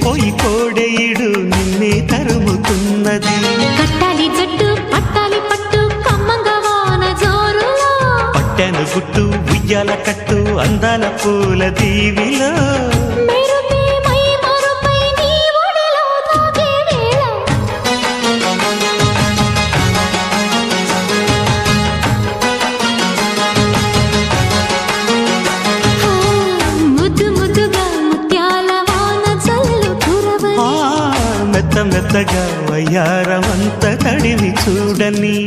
మురిసిపోయి కోడేయుడు నిన్నే తరుముతున్నది. కట్టాలి జట్టు పట్టాలి పట్టు కమ్మంగా వాన జోరులో, పట్టెను గుట్టు ఉయ్యాల కట్టు అందాల పూల దీవిలో, మెరుపే మై మరుపై నీ ఒడిలో తాగే వేళ, ముద్దు ముద్దుగా ముత్యాల వాన జల్లు కురవని, మెత్త మెత్తగా వయ్యారమంత తడివి చూడని.